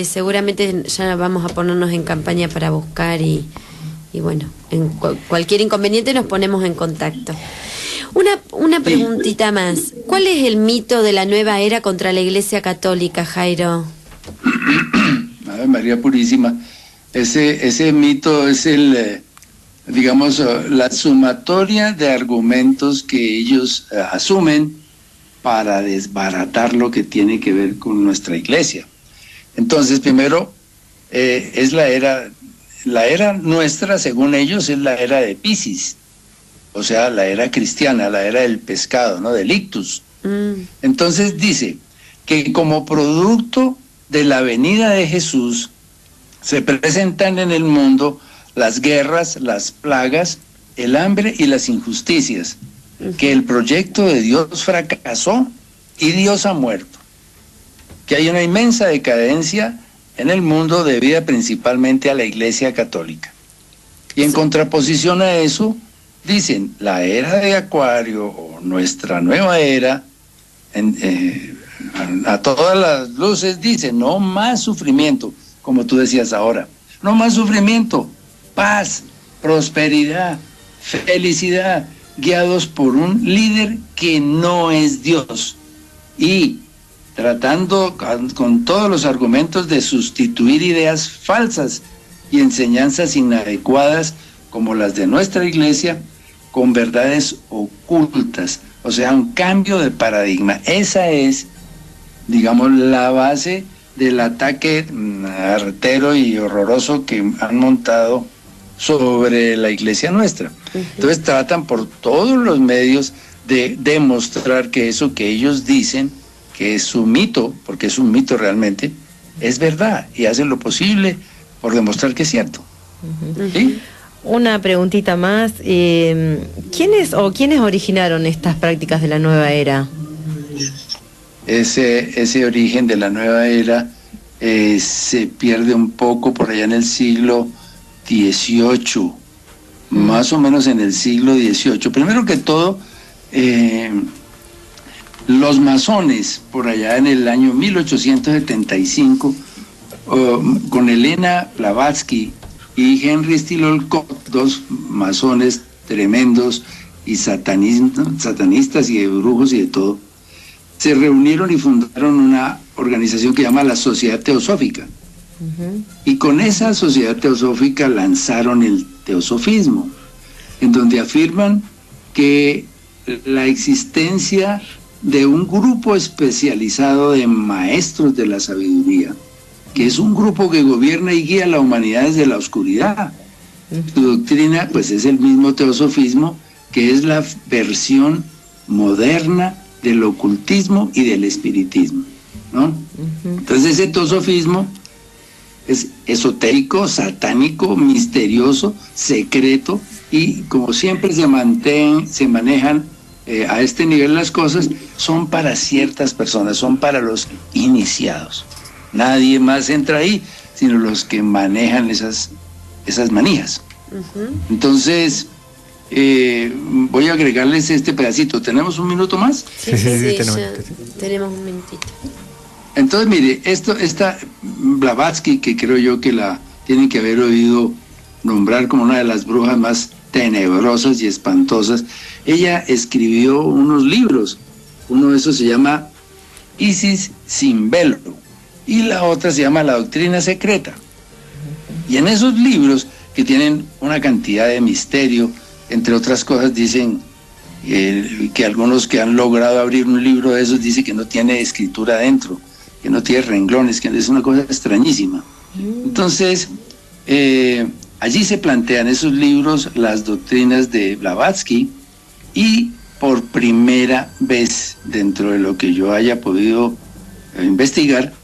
seguramente ya vamos a ponernos en campaña para buscar y bueno, en cualquier inconveniente nos ponemos en contacto. Una preguntita más. ¿Cuál es el mito de la nueva era contra la Iglesia Católica, Jairo? Ave María Purísima. Ese mito es digamos, la sumatoria de argumentos que ellos asumen para desbaratar lo que tiene que ver con nuestra iglesia. Entonces, primero, es la era nuestra, según ellos, es la era de Piscis, o sea, la era cristiana, la era del pescado, ¿no? Del ictus. Entonces dice que como producto de la venida de Jesús, se presentan en el mundo las guerras, las plagas, el hambre y las injusticias, que el proyecto de Dios fracasó y Dios ha muerto, que hay una inmensa decadencia en el mundo debida principalmente a la Iglesia Católica. Y en contraposición a eso, dicen, la era de Acuario o nuestra nueva era, a todas las luces dicen, no más sufrimiento, como tú decías ahora, no más sufrimiento, paz, prosperidad, felicidad, guiados por un líder que no es Dios y tratando con todos los argumentos de sustituir ideas falsas y enseñanzas inadecuadas como las de nuestra iglesia con verdades ocultas, o sea, un cambio de paradigma. Esa es, digamos, la base del ataque artero y horroroso que han montado sobre la iglesia nuestra. Entonces tratan por todos los medios de demostrar que eso que ellos dicen, que es su mito, porque es un mito realmente, es verdad, y hacen lo posible por demostrar que es cierto. ¿Sí? Una preguntita más, ¿quiénes originaron estas prácticas de la nueva era? Ese origen de la nueva era se pierde un poco por allá en el siglo XVIII, más o menos en el siglo XVIII. Primero que todo, los masones, por allá en el año 1875, con Elena Blavatsky y Henry Steele Olcott, dos masones tremendos y satanistas y de brujos y de todo, se reunieron y fundaron una organización que se llama la Sociedad Teosófica. Y con esa sociedad teosófica lanzaron el teosofismo, en donde afirman que la existencia de un grupo especializado de maestros de la sabiduría, que es un grupo que gobierna y guía a la humanidad desde la oscuridad. Su doctrina, pues, es el mismo teosofismo, que es la versión moderna del ocultismo y del espiritismo, ¿no? Entonces ese teosofismo es esotérico, satánico, misterioso, secreto, y como siempre se manejan a este nivel las cosas, son para ciertas personas, son para los iniciados. Nadie más entra ahí, sino los que manejan esas manijas. Entonces, voy a agregarles este pedacito. ¿Tenemos un minuto más? Sí, tenemos un minutito. Entonces, mire, esta Blavatsky, que creo yo que la tienen que haber oído nombrar como una de las brujas más tenebrosas y espantosas, ella escribió unos libros. Uno de esos se llama Isis sin velo y la otra se llama La Doctrina Secreta. Y en esos libros, que tienen una cantidad de misterio, entre otras cosas, dicen que algunos que han logrado abrir un libro de esos dicen que no tiene escritura adentro, que no tiene renglones, que es una cosa extrañísima. Entonces, allí se plantean esos libros las doctrinas de Blavatsky, y por primera vez, dentro de lo que yo haya podido investigar,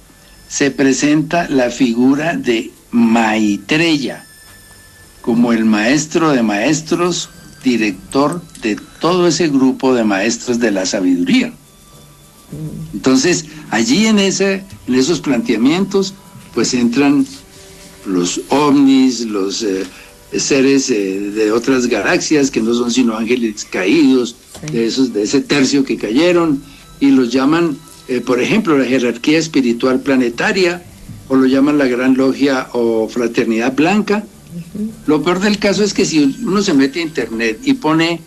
se presenta la figura de Maitreya como el maestro de maestros, director de todo ese grupo de maestros de la sabiduría. Entonces, allí en esos planteamientos, pues entran los ovnis, los seres de otras galaxias que no son sino ángeles caídos, de ese tercio que cayeron, y los llaman, por ejemplo, la jerarquía espiritual planetaria, o lo llaman la Gran Logia o Fraternidad Blanca. Lo peor del caso es que si uno se mete a internet y pone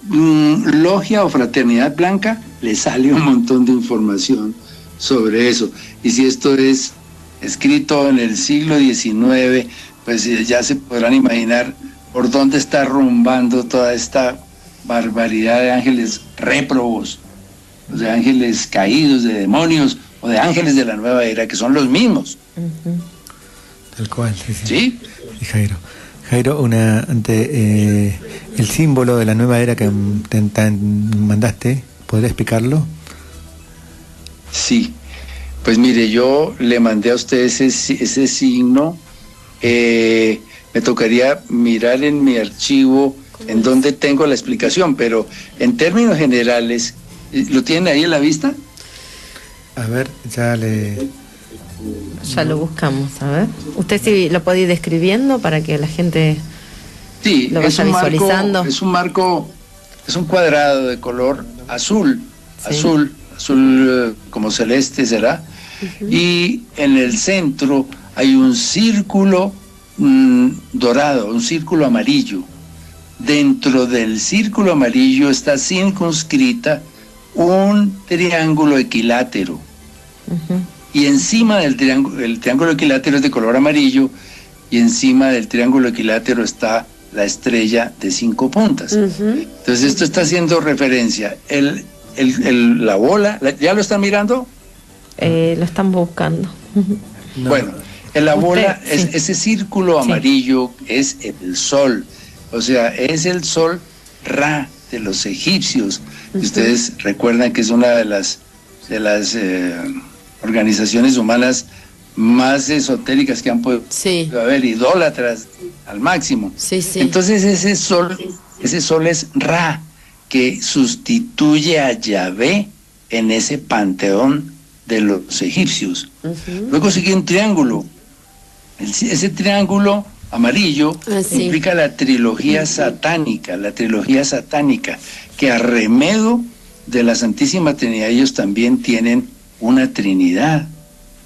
logia o fraternidad blanca, le sale un montón de información sobre eso. Y si esto es escrito en el siglo XIX, pues ya se podrán imaginar por dónde está rumbando toda esta barbaridad de ángeles réprobos, o de ángeles caídos, de demonios, o de ángeles de la nueva era, que son los mismos. Tal cual, sí. ¿Sí? Sí, Jairo. Jairo, el símbolo de la nueva era que te mandaste, ¿podría explicarlo? Sí. Pues mire, yo le mandé a usted ese signo. Me tocaría mirar en mi archivo en donde tengo la explicación, pero en términos generales, ¿lo tienen ahí en la vista? A ver, ya lo buscamos, a ver. ¿Usted sí lo puede ir describiendo para que la gente lo vaya visualizando? Es un marco, es un cuadrado de color azul, Sí. azul como celeste será, y en el centro hay un círculo dorado, un círculo amarillo. Dentro del círculo amarillo está circunscrita un triángulo equilátero. Y encima del triángulo, el triángulo equilátero es de color amarillo, y encima del triángulo equilátero está la estrella de 5 puntas. Entonces esto está haciendo referencia. La bola, ¿ya lo están mirando? Lo están buscando. No. Bueno, en la bola, sí. ese círculo amarillo es el sol. O sea, es el sol Ra de los egipcios. Y ustedes recuerdan que es una de las organizaciones humanas más esotéricas que han podido haber, idólatras al máximo. Entonces ese sol es Ra, que sustituye a Yahvé en ese panteón de los egipcios. Luego sigue un triángulo. Ese triángulo amarillo implica la trilogía satánica, que a remedo de la Santísima Trinidad ellos también tienen una Trinidad,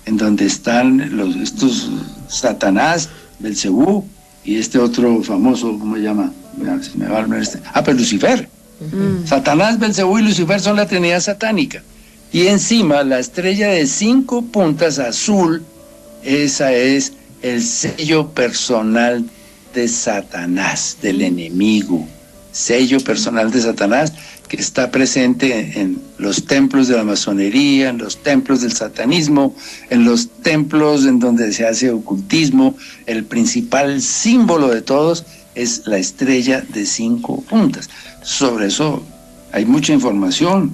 en donde están estos Satanás, Belcebú, y este otro famoso, ¿cómo se llama? Pero Lucifer. Satanás, Belcebú y Lucifer son la Trinidad satánica. Y encima la estrella de 5 puntas azul, esa es el sello personal de Satanás, del enemigo. Sello personal de Satanás que está presente en los templos de la masonería, en los templos del satanismo, en los templos en donde se hace ocultismo. El principal símbolo de todos es la estrella de 5 puntas. Sobre eso hay mucha información.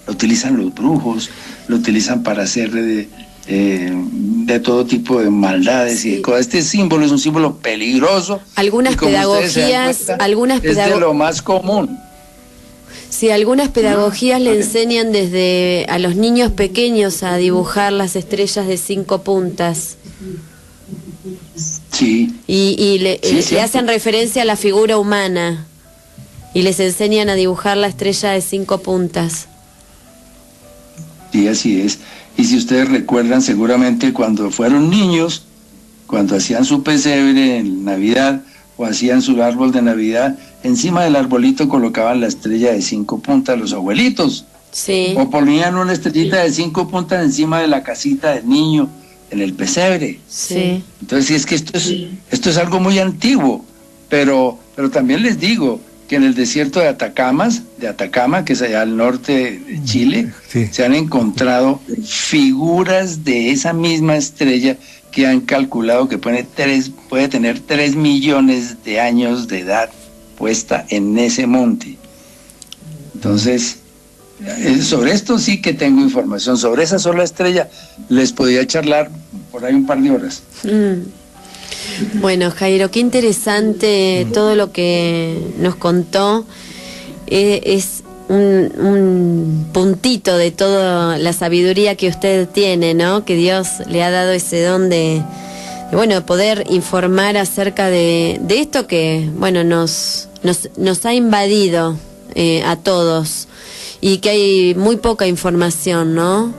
Lo utilizan los brujos, lo utilizan para hacer de todo tipo de maldades y de cosas. Este símbolo es un símbolo peligroso. Algunas pedagogías, es de lo más común. Sí, algunas pedagogías le enseñan desde a los niños pequeños a dibujar las estrellas de 5 puntas. Sí. Y le hacen referencia a la figura humana y les enseñan a dibujar la estrella de 5 puntas. Sí, así es. Y si ustedes recuerdan, seguramente cuando fueron niños, cuando hacían su pesebre en Navidad o hacían su árbol de Navidad, encima del arbolito colocaban la estrella de 5 puntas los abuelitos. Sí. O ponían una estrellita de 5 puntas encima de la casita del niño en el pesebre. Sí. Entonces, sí, es que esto es algo muy antiguo, pero también les digo que en el desierto de Atacama, que es allá al norte de Chile, se han encontrado figuras de esa misma estrella que han calculado que puede tener 3 millones de años de edad puesta en ese monte. Entonces, sobre esto sí que tengo información. Sobre esa sola estrella les podía charlar por ahí un par de horas. Bueno, Jairo, qué interesante todo lo que nos contó. Es un puntito de toda la sabiduría que usted tiene, ¿no? Que Dios le ha dado ese don de poder informar acerca de esto que, nos ha invadido a todos y que hay muy poca información, ¿no?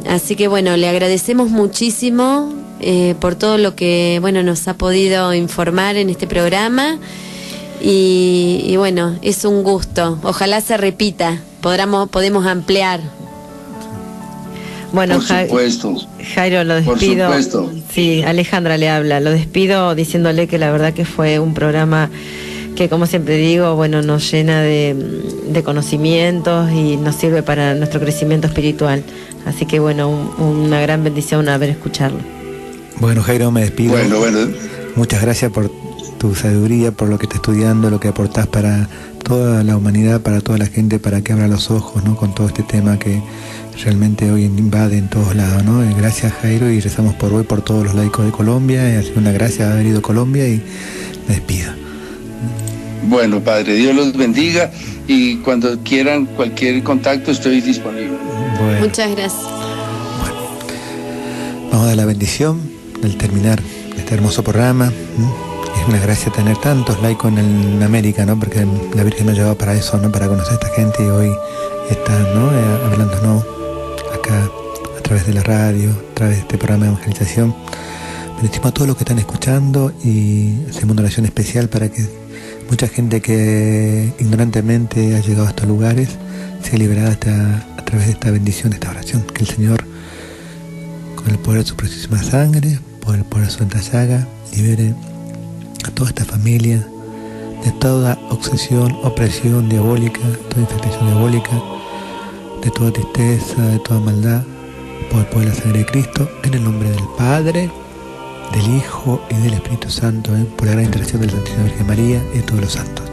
Así que, le agradecemos muchísimo por todo lo que, nos ha podido informar en este programa. Y bueno, es un gusto. Ojalá se repita, podemos ampliar. Bueno, por supuesto. Jairo, lo despido. Por supuesto. Sí, Alejandra le habla. Lo despido diciéndole que la verdad que fue un programa que, como siempre digo, bueno, nos llena de conocimientos y nos sirve para nuestro crecimiento espiritual. Así que bueno, una gran bendición haber escucharlo. Bueno, Jairo, me despido. Bueno. Muchas gracias por tu sabiduría, por lo que estás estudiando, lo que aportás para toda la humanidad, para toda la gente, para que abra los ojos, ¿no? Con todo este tema que realmente hoy invade en todos lados, ¿no? Gracias, Jairo, y rezamos por hoy, por todos los laicos de Colombia. Ha sido una gracia haber ido a Colombia y me despido. Bueno, Padre, Dios los bendiga y cuando quieran cualquier contacto estoy disponible. Bueno, Muchas gracias. vamos a dar la bendición al terminar este hermoso programa. Es una gracia tener tantos laicos en América, ¿no? Porque la Virgen nos lleva para eso, ¿no? Para conocer a esta gente, y hoy está, ¿no? Hablándonos acá a través de la radio, a través de este programa de evangelización. Bendecimos a todos los que están escuchando y hacemos una oración especial para que mucha gente que ignorantemente ha llegado a estos lugares sea liberada a través de esta bendición, de esta oración. Que el Señor, con el poder de su preciosísima sangre, por el poder de su santa llaga, libere a toda esta familia de toda obsesión, opresión diabólica, toda infestación diabólica, de toda tristeza, de toda maldad, por el poder de la sangre de Cristo, en el nombre del Padre, del Hijo y del Espíritu Santo, por la gran intercesión de la Santísima Virgen María y de todos los santos.